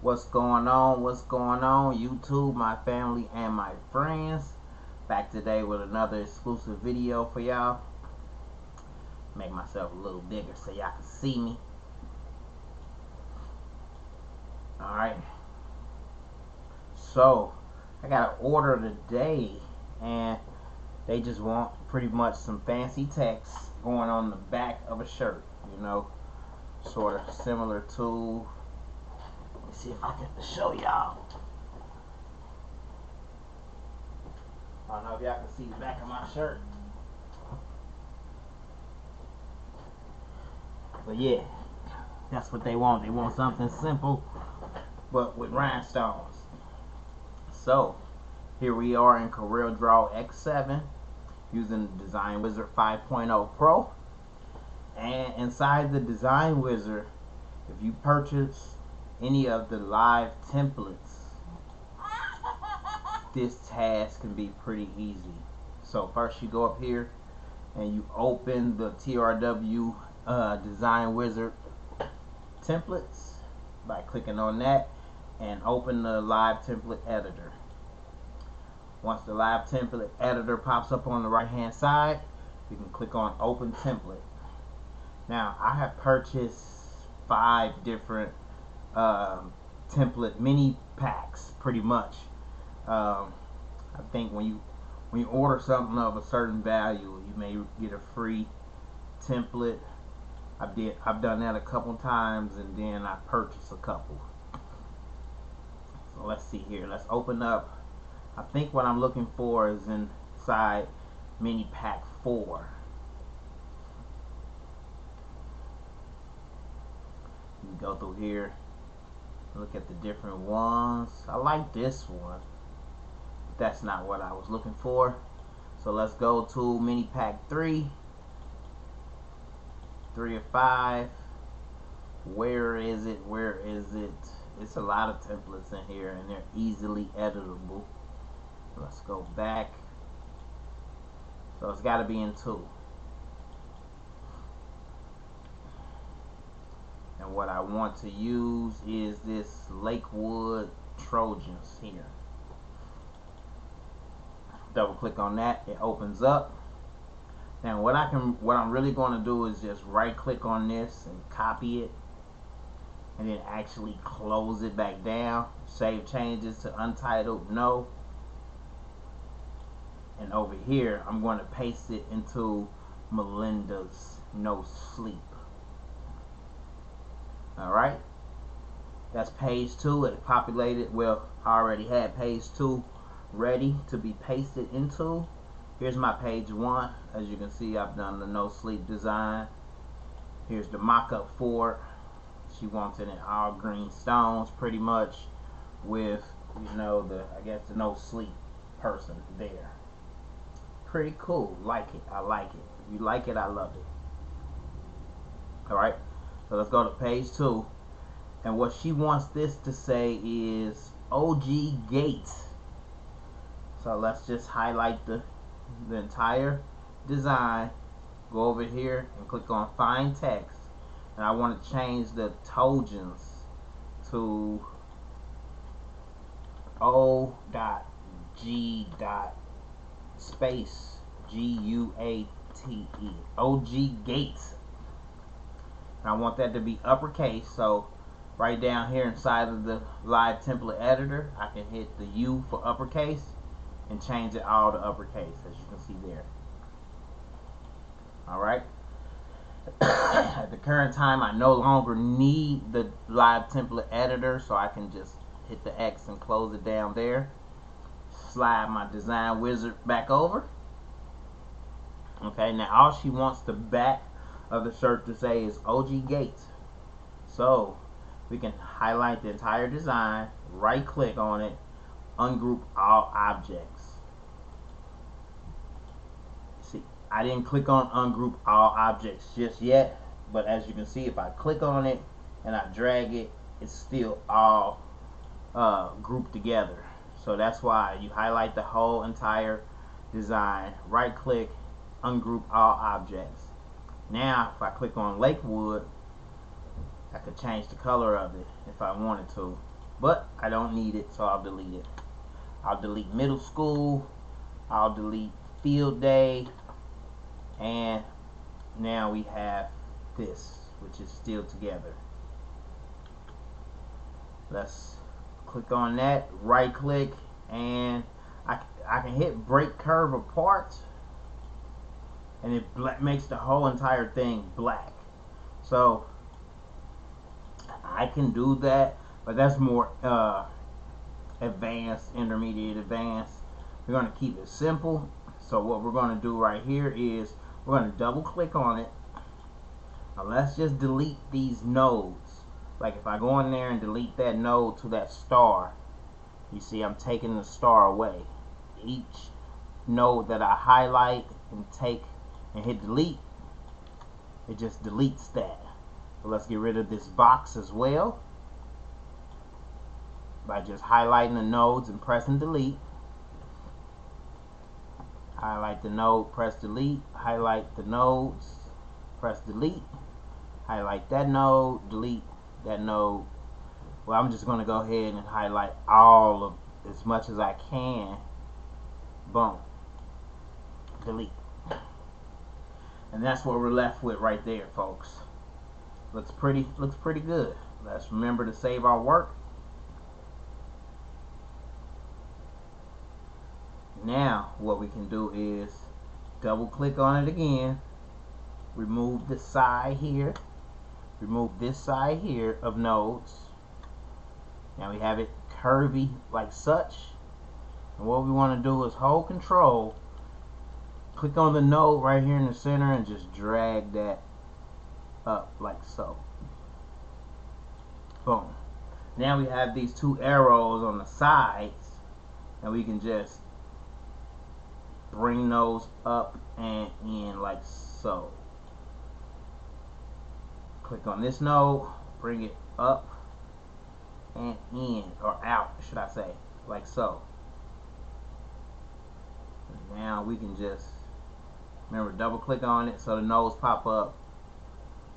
What's going on? What's going on, YouTube, my family, and my friends? Back today with another exclusive video for y'all. Make myself a little bigger so y'all can see me. Alright. So, I got an order today, and they just want pretty much some fancy text going on the back of a shirt, you know, sort of similar to, let me see if I can show y'all. I don't know if y'all can see the back of my shirt, but yeah, that's what they want. They want something simple but with rhinestones. So here we are in CorelDraw X7 using the Design Wizard 5.0 Pro, and inside the Design Wizard, if you purchase any of the live templates, this task can be pretty easy. So first you go up here and you open the TRW Design Wizard templates by clicking on that and open the live template editor. Once the live template editor pops up on the right hand side, you can click on open template. Now I have purchased 5 different template mini packs pretty much. I think when you order something of a certain value, you may get a free template. I've done that a couple times, and then I purchased a couple. So let's see here. Let's open up. I think what I'm looking for is inside mini pack 4. You go through here, look at the different ones. I like this one. That's not what I was looking for. So let's go to mini pack 3 of 5. Where is it? It's a lot of templates in here, and they're easily editable. Let's go back. So it's got to be in 2. And what I want to use is this Lakewood Trojans here. Double click on that, it opens up. Now what I'm really going to do is just right click on this and copy it, and then actually close it back down. Save changes to Untitled, no. And over here I'm going to paste it into Melinda's No Sleep. Alright, that's page 2. It populated. Well, I already had page 2 ready to be pasted into. Here's my page 1. As you can see, I've done the No Sleep design. Here's the mock-up for it. She wants it in all green stones pretty much, with, you know, I guess the no sleep person there. Pretty cool. Like it. I like it. If you like it, I love it. Alright, so let's go to page 2. And what she wants this to say is OG Gates. So let's just highlight the entire design. Go over here and click on Find Text. And I want to change the Trojans to O.G. space G-U-A-T-E. OG Gates. And I want that to be uppercase. So right down here inside of the live template editor, I can hit the U for uppercase and change it all to uppercase, as you can see there. Alright. At the current time, I no longer need the live template editor, so I can just hit the X and close it down there. Slide my Design Wizard back over. Okay, now all she wants the back of the shirt to say is OG Gates. So we can highlight the entire design, right click on it, ungroup all objects. See, I didn't click on ungroup all objects just yet, but as you can see, if I click on it and I drag it, it's still all grouped together. So that's why you highlight the whole entire design, right click, ungroup all objects. Now if I click on Lakewood, I could change the color of it if I wanted to. but I don't need it, so I'll delete it. I'll delete middle school, I'll delete field day, and now we have this, which is still together. Let's click on that, right click, and I can hit break curve apart, and it makes the whole entire thing black. So I can do that, but that's more advanced, intermediate, advanced. We're going to keep it simple. So what we're going to do right here is we're going to double click on it. Now let's just delete these nodes. Like if I go in there and delete that node to that star, you see I'm taking the star away. Each node that I highlight and take and hit delete, it just deletes that. So let's get rid of this box as well by just highlighting the nodes and pressing delete. Highlight the node, press delete, highlight the nodes, press delete, highlight that node, delete that node. Well, I'm just going to go ahead and highlight all of as much as I can. Boom. Delete. And that's what we're left with right there, folks. Looks pretty good. Let's remember to save our work. Now what we can do is double click on it again, remove the side here, remove this side here of nodes. Now we have it curvy like such, and what we want to do is hold control, click on the node right here in the center, and just drag that up like so. Boom. Now we have these two arrows on the sides, and we can just bring those up and in like so. Click on this node, bring it up and in, or out should I say, like so. And now we can just, remember, double click on it so the nodes pop up,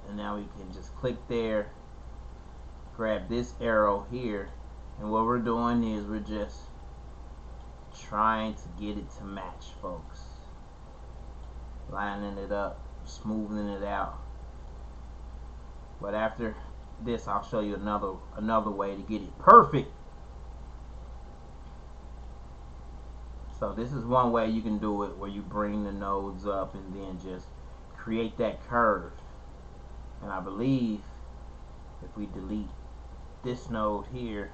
and now we can just click there, grab this arrow here, and what we're doing is we're just trying to get it to match, folks. Lining it up, smoothing it out. But after this, I'll show you another way to get it perfect. So this is one way you can do it, where you bring the nodes up and then just create that curve. And I believe if we delete this node here,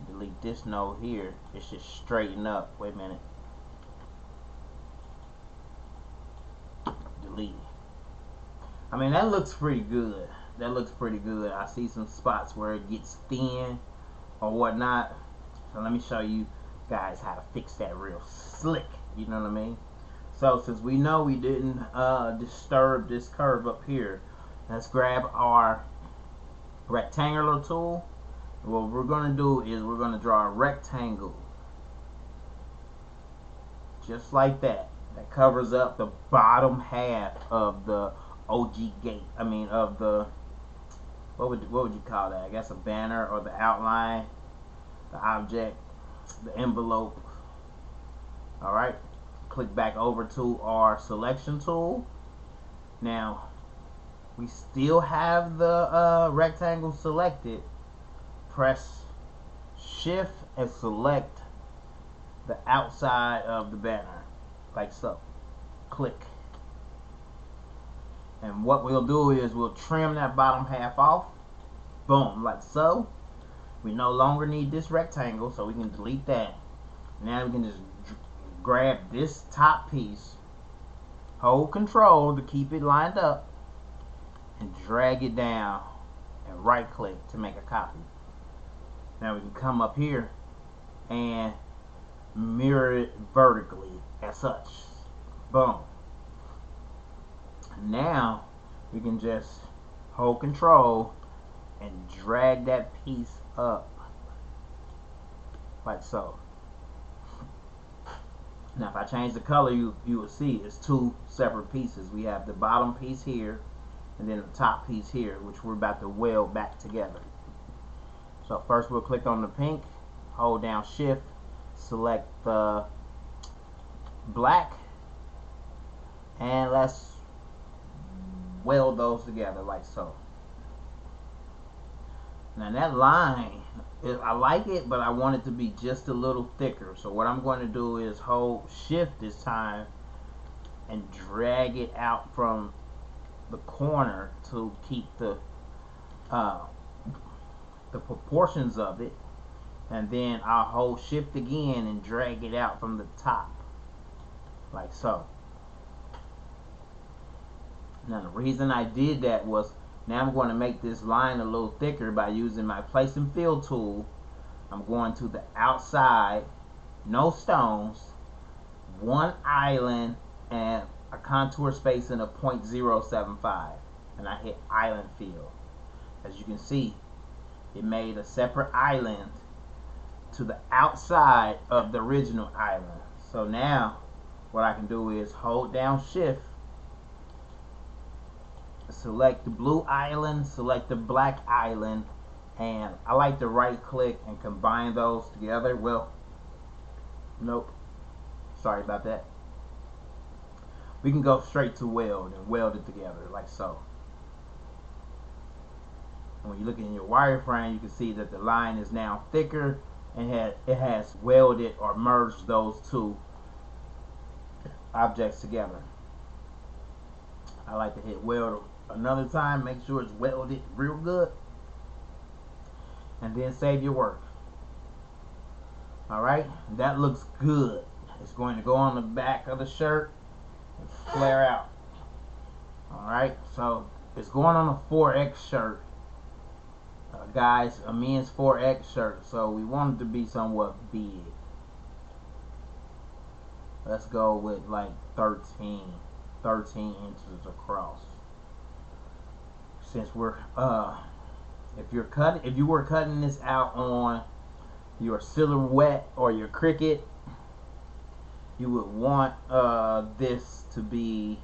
delete this node here, it should straighten up. Wait a minute. Delete. I mean, that looks pretty good. That looks pretty good. I see some spots where it gets thin or whatnot. So let me show you guys how to fix that real slick. You know what I mean? So since we know we didn't disturb this curve up here, let's grab our rectangular tool. What we're going to do is we're going to draw a rectangle just like that. That covers up the bottom half of the OG gate. I mean, of the, what would you call that? I guess a banner, or the outline, the object, the envelope. All right. Click back over to our selection tool. Now we still have the rectangle selected. Press shift and select the outside of the banner like so. Click, and what we'll do is we'll trim that bottom half off. Boom, like so. We no longer need this rectangle, so we can delete that. Now we can just grab this top piece, hold control to keep it lined up, and drag it down and right click to make a copy. Now we can come up here and mirror it vertically as such. Boom. Now we can just hold control and drag that piece up like so. Now if I change the color, you will see it's two separate pieces. We have the bottom piece here and then the top piece here, which we're about to weld back together. So first we'll click on the pink, hold down shift, select the black, and let's weld those together like so. Now that line, I like it, but I want it to be just a little thicker. So what I'm going to do is hold shift this time and drag it out from the corner to keep the proportions of it, and then I'll hold shift again and drag it out from the top like so. Now the reason I did that was, now I'm going to make this line a little thicker by using my place and fill tool. I'm going to the outside, no stones, one island, and a contour spacing of 0.075, and I hit island fill. As you can see, it made a separate island to the outside of the original island. So now what I can do is hold down shift, select the blue island, select the black island, and I like to right click and combine those together. Well, nope, sorry about that. We can go straight to weld and weld it together like so. And when you look in your wireframe, you can see that the line is now thicker and it has welded or merged those two objects together. I like to hit weld another time, make sure it's welded real good, and then save your work. Alright, that looks good. It's going to go on the back of the shirt and flare out. Alright, so it's going on a 4X shirt. Guys, a men's 4X shirt, so we want it to be somewhat big. Let's go with like 13 inches across. Since we're if you were cutting this out on your silhouette or your Cricut, you would want this to be,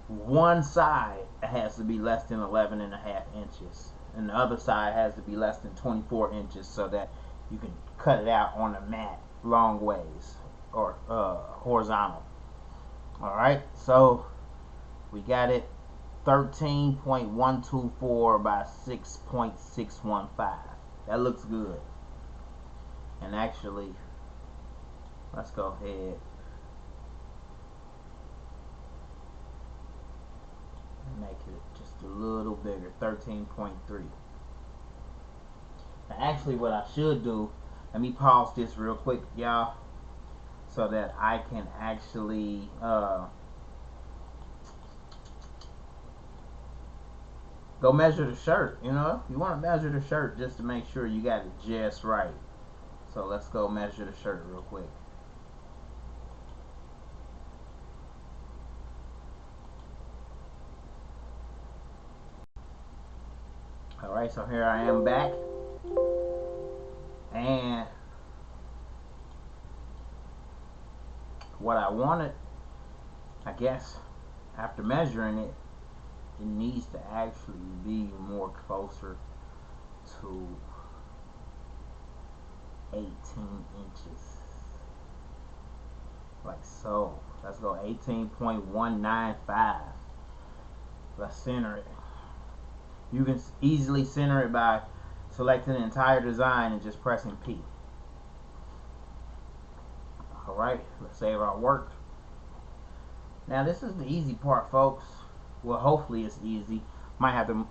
one side has to be less than 11.5 inches, and the other side has to be less than 24 inches, so that you can cut it out on a mat long ways or horizontal. Alright, so we got it 13.124 by 6.615. That looks good. And actually, let's go ahead and make it just a little bigger, 13.3. Now actually what I should do, let me pause this real quick, y'all, so that I can actually go measure the shirt. You know, you want to measure the shirt just to make sure you got it just right. So let's go measure the shirt real quick. Alright, so here I am back, and what I wanted, I guess, after measuring it, it needs to actually be more closer to 18 inches. Like so. Let's go 18.195. Let's center it. You can easily center it by selecting the entire design and just pressing P. Alright, let's save our work. Now this is the easy part, folks. Well, hopefully it's easy. Might have to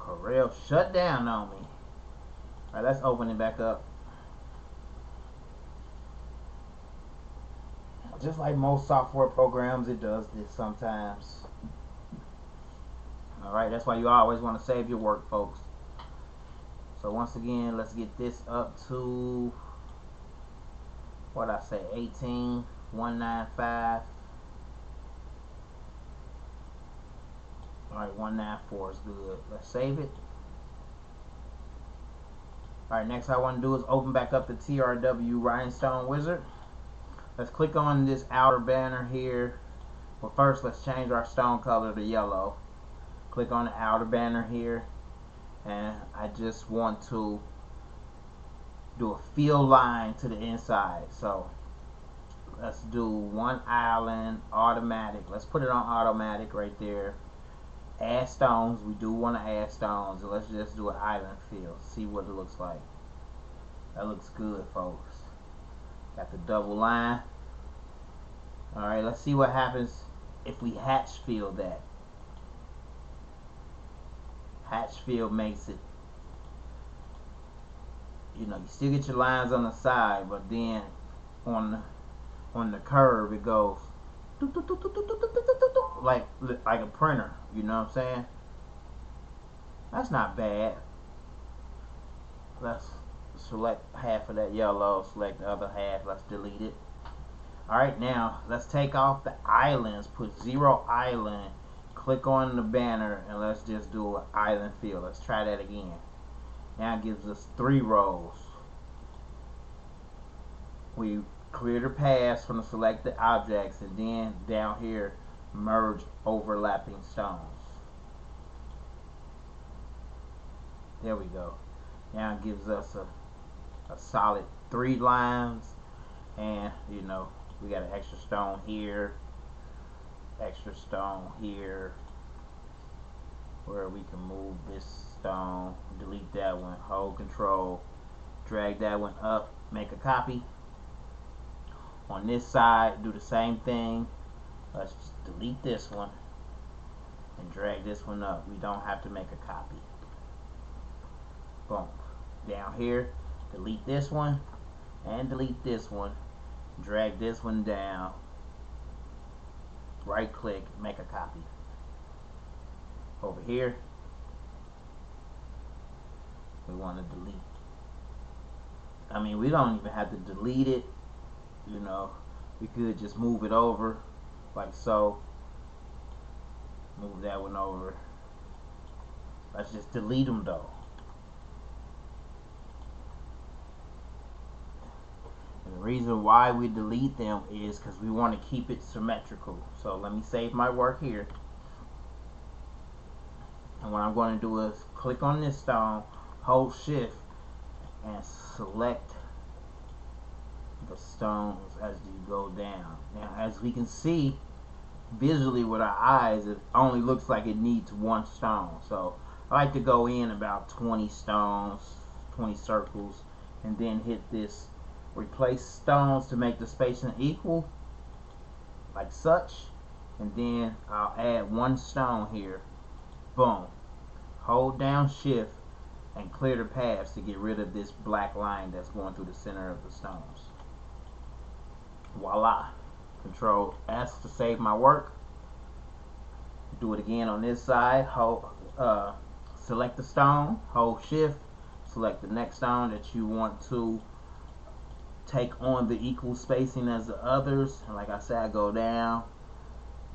Corel shut down on me. Alright, let's open it back up. Just like most software programs, it does this sometimes. Alright, that's why you always want to save your work, folks. So once again, let's get this up to, what I say, 18.195. Alright, 194 is good. Let's save it. Alright, next I want to do is open back up the TRW Rhinestone Wizard. Let's click on this outer banner here. But first, let's change our stone color to yellow. click on the outer banner here, and I just want to do a fill line to the inside. So let's do one island automatic. Let's put it on automatic right there. Add stones. We do want to add stones. So let's just do an island fill. See what it looks like. That looks good, folks. Got the double line. Alright, let's see what happens if we hatch fill that. Hatch fill makes it, you know, you still get your lines on the side, but then on the curve it goes like a printer, you know what I'm saying? That's not bad. Let's select half of that yellow, select the other half, let's delete it. Alright, now let's take off the islands, put 0 island, click on the banner, and let's just do an island fill. Let's try that again. Now it gives us 3 rows. We clear the paths from the selected objects, and then down here merge overlapping stones. There we go. Now it gives us a solid 3 lines, and you know, we got an extra stone here, extra stone here, where we can move this stone, delete that one, hold control, drag that one up, make a copy. On this side, do the same thing. Let's just delete this one and drag this one up. We don't have to make a copy. Boom. Down here, delete this one and delete this one. Drag this one down. Right click, make a copy. Over here, we want to delete. I mean, we don't even have to delete it. You know, we could just move it over like so. Move that one over. Let's just delete them though. And the reason why we delete them is because we want to keep it symmetrical. So let me save my work here. And what I'm going to do is click on this stone, hold shift, and select the stones as you go down. Now, as we can see visually with our eyes, it only looks like it needs 1 stone. So I like to go in about 20 stones, 20 circles, and then hit this replace stones to make the spacing equal, like such, and then I'll add 1 stone here. Boom. Hold down shift and clear the paths to get rid of this black line that's going through the center of the stones. Voila. Control S to save my work. Do it again on this side. Hold, select the stone, hold shift, select the next stone that you want to take on the equal spacing as the others. And like I said, I go down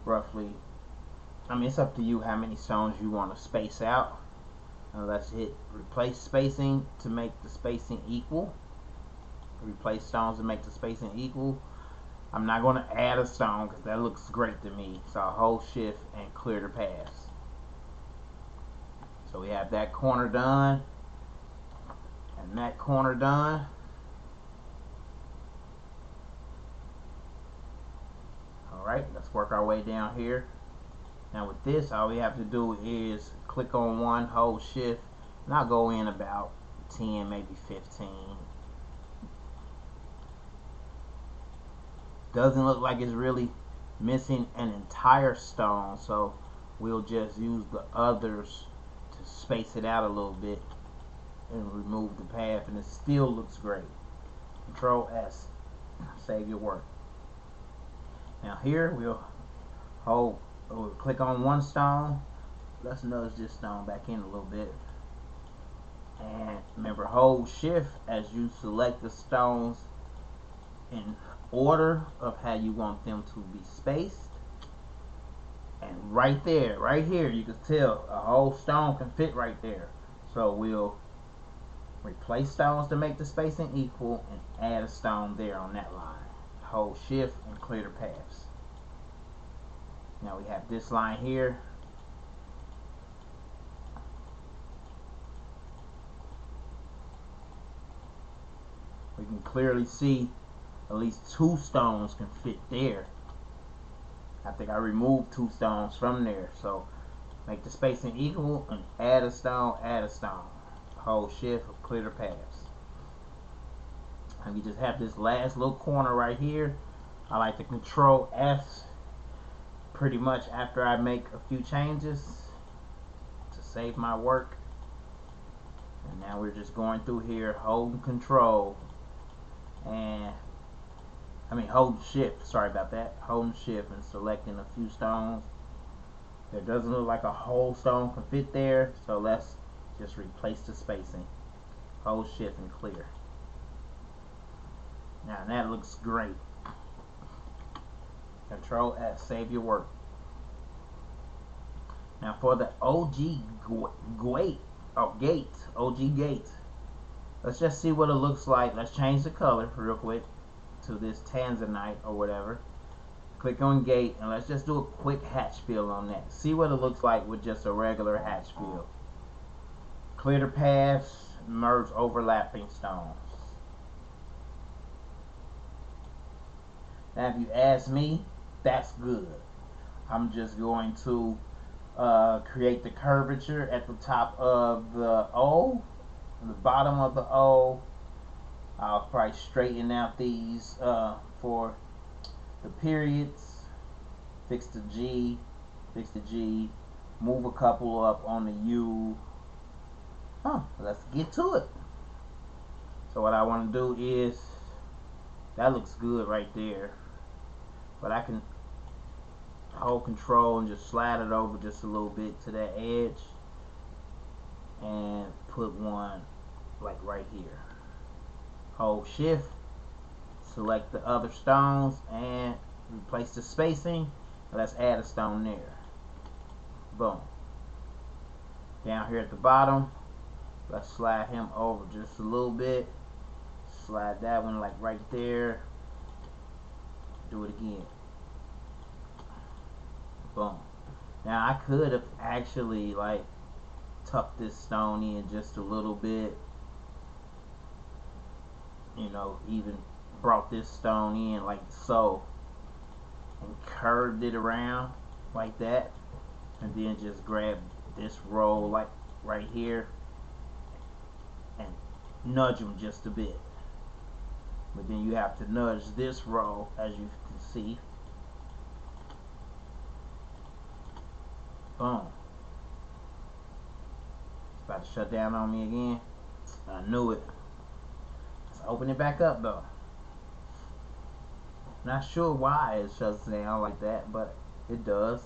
roughly. I mean, it's up to you how many stones you want to space out. Now let's hit replace spacing to make the spacing equal. Replace stones to make the spacing equal. I'm not going to add a stone because that looks great to me. So I'll hold shift and clear the paths. So we have that corner done and that corner done. Alright, let's work our way down here. Now with this, all we have to do is click on one, hold shift, and I'll go in about 10, maybe 15. Doesn't look like it's really missing an entire stone, so we'll just use the others to space it out a little bit and remove the path, and it still looks great. Control S, save your work. Now here we'll click on 1 stone. Let's nudge this stone back in a little bit. And remember, hold shift as you select the stones in order of how you want them to be spaced. And right there, right here, you can tell a whole stone can fit right there. So we'll replace stones to make the spacing equal and add a stone there on that line. Hold shift and clear the paths. Now we have this line here. We can clearly see at least 2 stones can fit there. I think I removed 2 stones from there. So make the spacing equal and add a stone, add a stone. Hold shift, clear the paths. And we just have this last little corner right here. I like to control S pretty much after I make a few changes to save my work. And now we're just going through here, holding control and holding shift, sorry about that, holding shift and selecting a few stones. It doesn't look like a whole stone can fit there, so let's just replace the spacing. Hold shift and clear. Now that looks great. Control S, save your work. Now for the OG gate, let's just see what it looks like. Let's change the color real quick to this tanzanite or whatever. Click on gate and let's just do a quick hatch fill on that. See what it looks like with just a regular hatch fill. Clear the paths, merge overlapping stones. Now if you ask me, that's good. I'm just going to create the curvature at the top of the O, the bottom of the O. I'll probably straighten out these for the periods. Fix the G, move a couple up on the U. Let's get to it. So what I want to do is, that looks good right there, but I can hold control and just slide it over just a little bit to that edge and put one like right here. Hold shift, select the other stones and replace the spacing. Let's add a stone there. Boom. Down here at the bottom, let's slide him over just a little bit. Slide that one like right there. Do it again. Boom. Now I could have actually like tucked this stone in just a little bit, you know, even brought this stone in like so and curved it around like that, and then just grab this roll like right here and nudge them just a bit. But then you have to nudge this row, as you can see. Boom. It's about to shut down on me again. I knew it. Let's open it back up though. Not sure why it shuts down like that, but it does.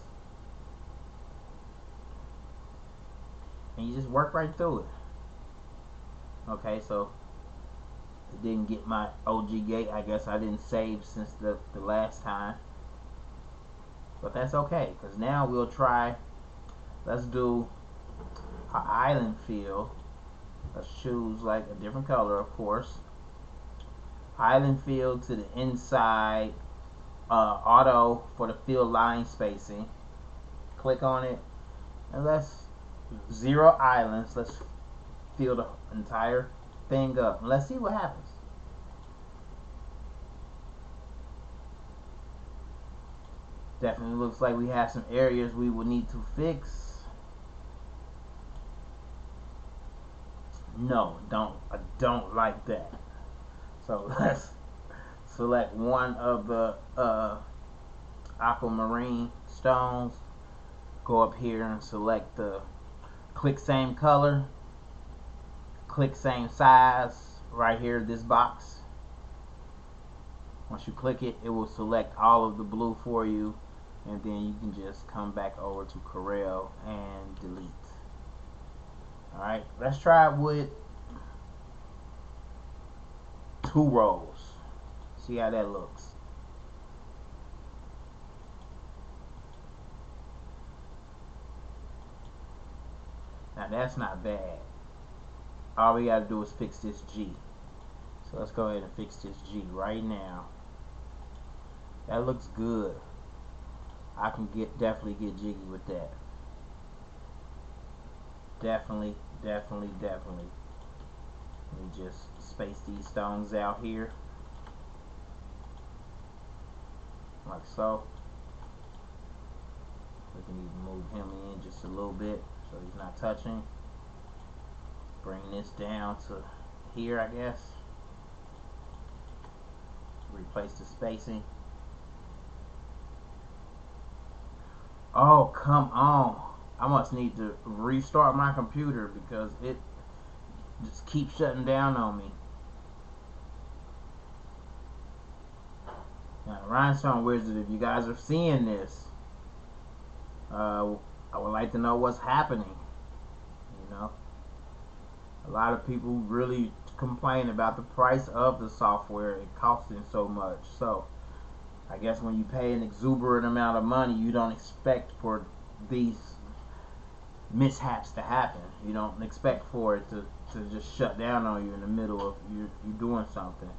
And you just work right through it. Okay, so it didn't get my OG gate. I guess I didn't save since the last time. But that's okay, because now we'll try, let's do an island fill. Let's choose like a different color, of course. Island fill to the inside, auto for the fill line spacing. Click on it, and let's 0 islands. Let's fill the entire thing up, and let's see what happens. Definitely looks like we have some areas we will need to fix. No, I don't like that. So let's select one of the aquamarine stones. Go up here and select the click same color, click same size right here, this box. Once you click it, it will select all of the blue for you, and then you can just come back over to Corel and delete. Alright, let's try it with 2 rows. See how that looks. Now that's not bad. All we gotta do is fix this G. So let's go ahead and fix this G right now. That looks good. I can definitely get jiggy with that. Definitely. Let me just space these stones out here, like so. We can even move him in just a little bit so he's not touching. Bring this down to here, I guess. Replace the spacing. Oh, come on. I must need to restart my computer because it just keeps shutting down on me. Now, the Rhinestone Wizard, if you guys are seeing this, I would like to know what's happening. You know, a lot of people really complain about the price of the software, it costing so much. So I guess when you pay an exuberant amount of money, you don't expect for these mishaps to happen. You don't expect for it to just shut down on you in the middle of you doing something.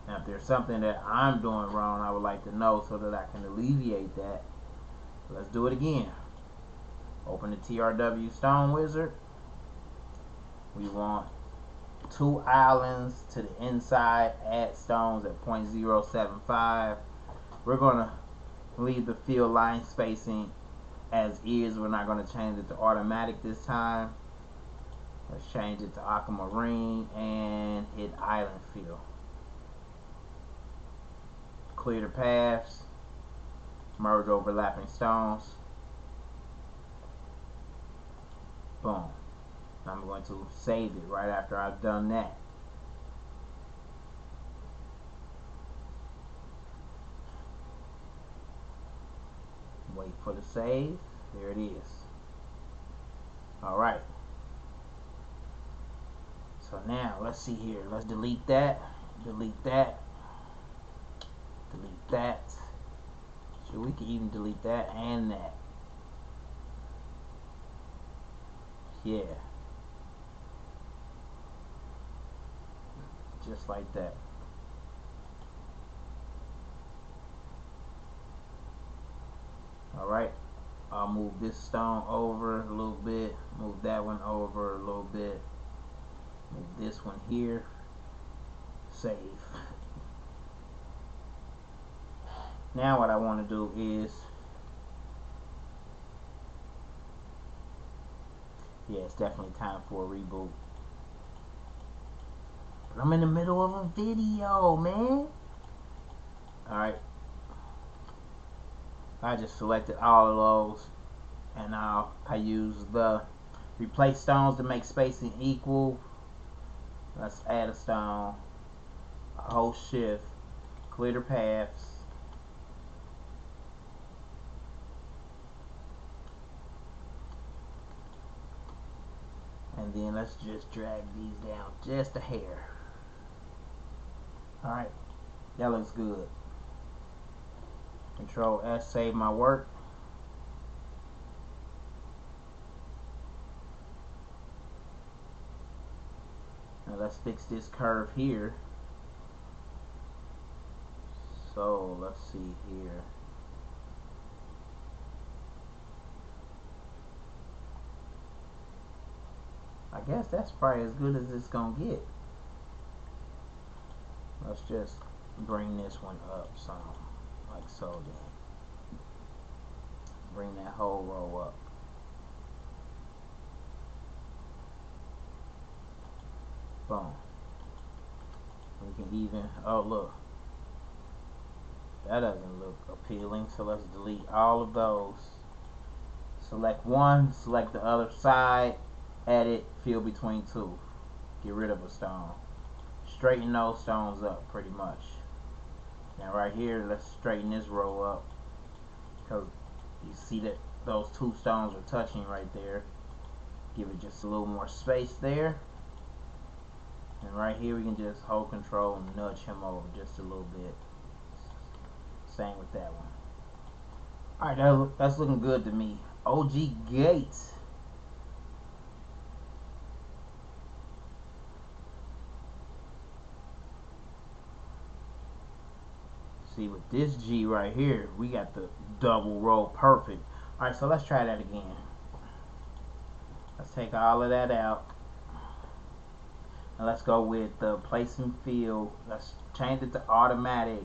Now, if there's something that I'm doing wrong, I would like to know so that I can alleviate that. Let's do it again. Open the TRW Stone Wizard. We want 2 islands to the inside. Add stones at 0.075. We're going to leave the fill line spacing as is. We're not going to change it to automatic this time. Let's change it to aquamarine and hit island fill. Clear the paths. Merge overlapping stones. Boom. I'm going to save it right after I've done that. Wait for the save. There it is. Alright. So now, let's see here. Let's delete that. Delete that. Delete that. So we can even delete that and that. Yeah. Just like that. Alright. I'll move this stone over a little bit. Move that one over a little bit. Move this one here. Save. Now what I want to do is, yeah, it's definitely time for a reboot. But I'm in the middle of a video, man. Alright. I just selected all of those, and now I use the replace stones to make spacing equal. Let's add a stone. Hold shift. Clear the paths. And then let's just drag these down just a hair. Alright, that looks good. Control S, save my work. Now let's fix this curve here. So let's see here. I guess that's probably as good as it's gonna get. Let's just bring this one up some, like so then. Bring that whole row up. Boom. We can even, oh look, that doesn't look appealing, so let's delete all of those. Select one, select the other side, edit, fill between two. Get rid of a stone. Straighten those stones up pretty much. Now right here, let's straighten this row up, because you see that those two stones are touching right there. Give it just a little more space there. And right here we can just hold control and nudge him over just a little bit. Same with that one. Alright, that's looking good to me. OG Gates. See, with this G right here, we got the double row perfect. Alright, so let's try that again. Let's take all of that out. And let's go with the placing field. Let's change it to automatic.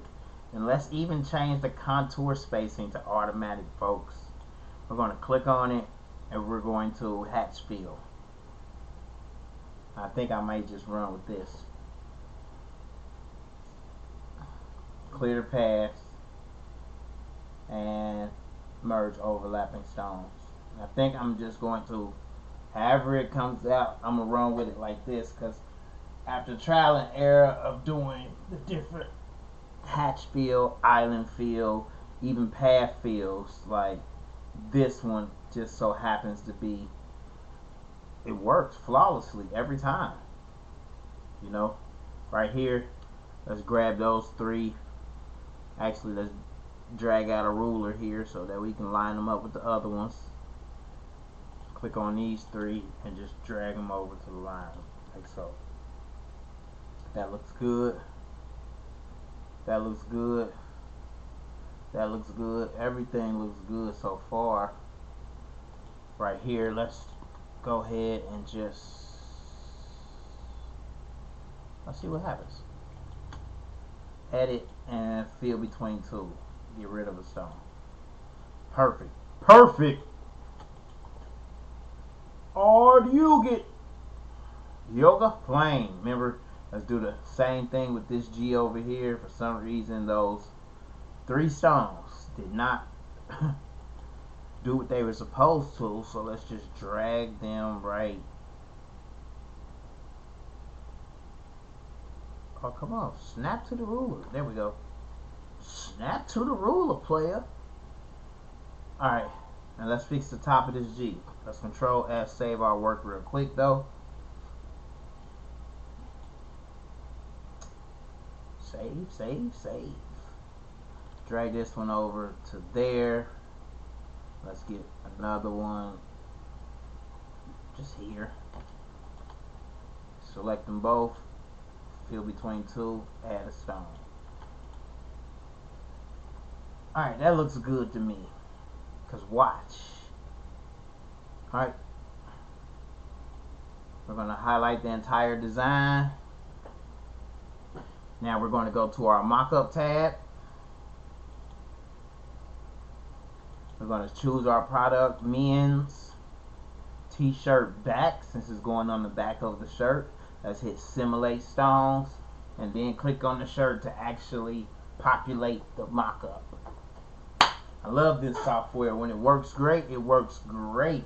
And let's even change the contour spacing to automatic, folks. We're going to click on it and we're going to hatch fill. I think I might just run with this. Clear the paths and merge overlapping stones. I think I'm just going to, however it comes out, I'm going to run with it like this, because after trial and error of doing the different hatch fill, island fill, even path fills, like this one just so happens to be, it works flawlessly every time. You know, right here, let's grab those three. Actually, let's drag out a ruler here so that we can line them up with the other ones. Click on these three and just drag them over to the line, like so. That looks good. That looks good. That looks good. Everything looks good so far. Right here, let's go ahead and let's see what happens. Edit and fill between two. Get rid of a stone. Perfect. Perfect. Or do you get yoga plane? Remember, let's do the same thing with this G over here. For some reason, those three stones did not do what they were supposed to. So let's just drag them right. Oh, come on. Snap to the ruler. There we go. Snap to the ruler, player. Alright. Now let's fix the top of this G. Let's Control F, save our work real quick though. Save, save, save. Drag this one over to there. Let's get another one just here. Select them both. Fill between two. Add a stone. Alright, that looks good to me. Because watch. Alright. We're going to highlight the entire design. Now we're going to go to our mockup tab. We're going to choose our product, men's t-shirt back, since it's going on the back of the shirt. Let's hit simulate stones and then click on the shirt to actually populate the mockup. I love this software. When it works great, it works great.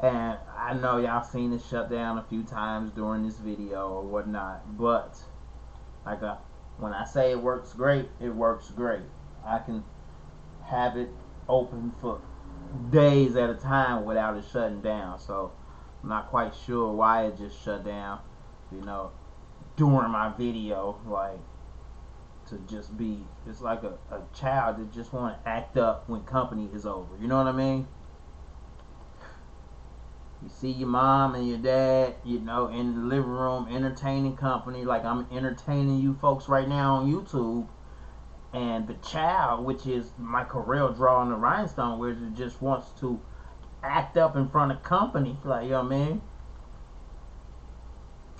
And I know y'all seen it shut down a few times during this video or whatnot, but when I say it works great, it works great. I can have it open for days at a time without it shutting down. So I'm not quite sure why it just shut down, you know, during my video. Like, to just be, it's like a child that just want to act up when company is over. You know what I mean? You see your mom and your dad, you know, in the living room entertaining company, like I'm entertaining you folks right now on YouTube. And the child, which is my CorelDraw and the Rhinestone Wizard, just wants to act up in front of company. Like, you know what I mean?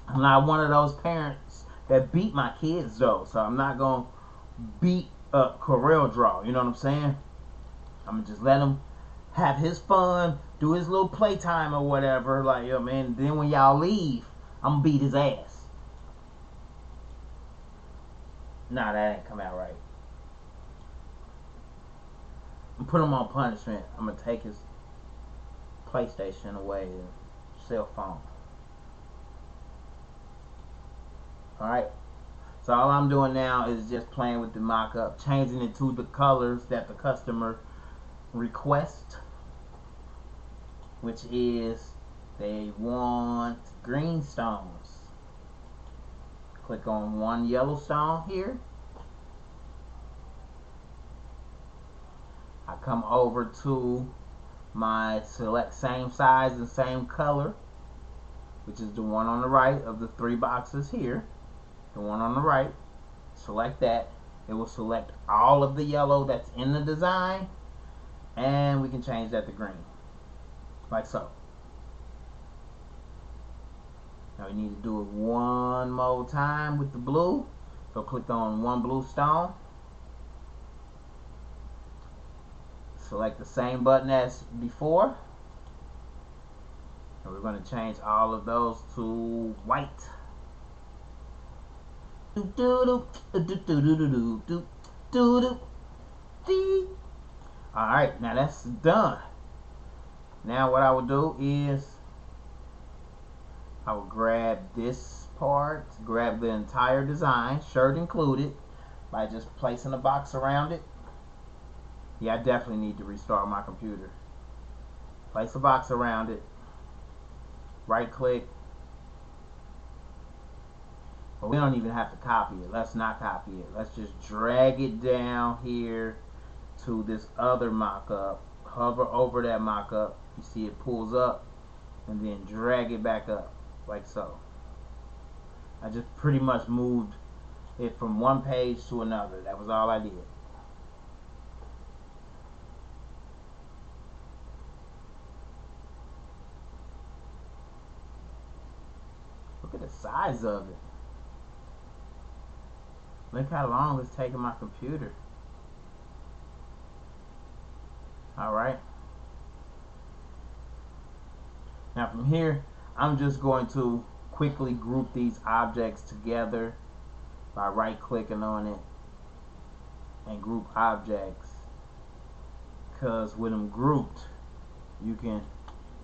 I'm not one of those parents that beat my kids, though. So I'm not going to beat up CorelDraw. You know what I'm saying? I'm going to just let him have his fun, do his little playtime or whatever. Like, you know what I mean? Then when y'all leave, I'm going to beat his ass. Nah, that ain't come out right. I'm put him on punishment. I'm going to take his PlayStation away and cell phone. Alright. So all I'm doing now is just playing with the mock-up, changing it to the colors that the customer requests, which is they want green stones. Click on one yellow stone here. I come over to my select same size and same color, which is the one on the right of the three boxes here. The one on the right, select that. It will select all of the yellow that's in the design, and we can change that to green, like so. Now we need to do it one more time with the blue. So click on one blue stone. Select the same button as before. And we're going to change all of those to white. Alright, now that's done. Now what I will do is I will grab this part, grab the entire design, shirt included, by just placing a box around it. Yeah, I definitely need to restart my computer. Place a box around it. Right click. But we don't even have to copy it. Let's not copy it. Let's just drag it down here to this other mock-up. Hover over that mock-up. You see it pulls up. And then drag it back up. Like so. I just pretty much moved it from one page to another. That was all I did. Look at the size of it. Look how long it's taking my computer. Alright. Now from here, I'm just going to quickly group these objects together by right clicking on it and group objects. Because with them grouped, you can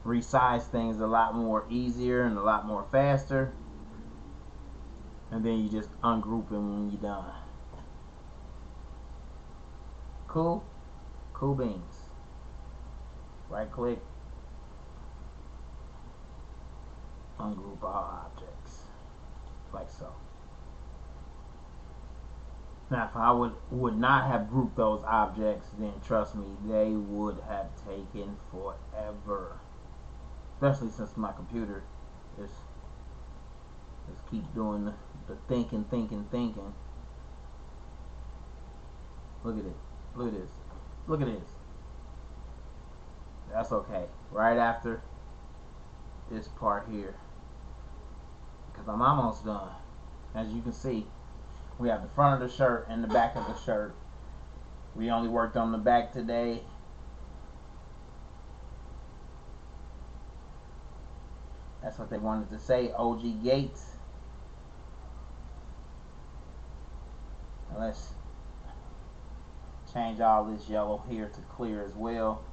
resize things a lot more easier and a lot more faster. And then you just ungroup them when you're done. Cool? Cool beans. Right click. Ungroup all objects. Like so. Now if I would not have grouped those objects, then trust me, they would have taken forever. Especially since my computer is just keep doing the thinking. Look at it. Look at this. Look at this. That's okay. Right after this part here. Because I'm almost done. As you can see, we have the front of the shirt and the back of the shirt. We only worked on the back today. That's what they wanted to say, OG Gates. Now let's change all this yellow here to clear as well.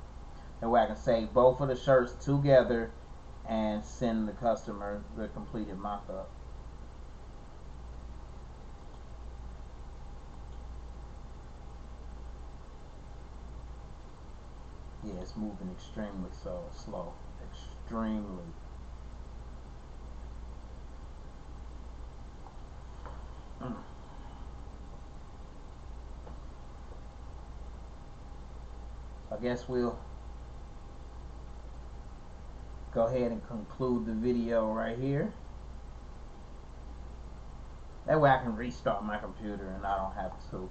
That way I can save both of the shirts together and send the customer the completed mock-up. Yeah, it's moving extremely slow. Extremely. I guess we'll go ahead and conclude the video right here. That way I can restart my computer and I don't have to,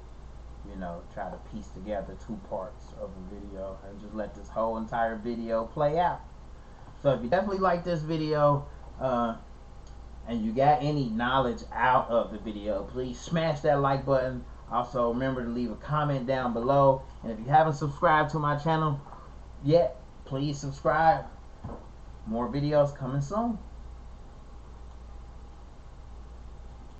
you know, try to piece together two parts of a video and just let this whole entire video play out. So if you definitely like this video and you got any knowledge out of the video, please smash that like button. Also remember to leave a comment down below, and if you haven't subscribed to my channel yet, please subscribe. More videos coming soon.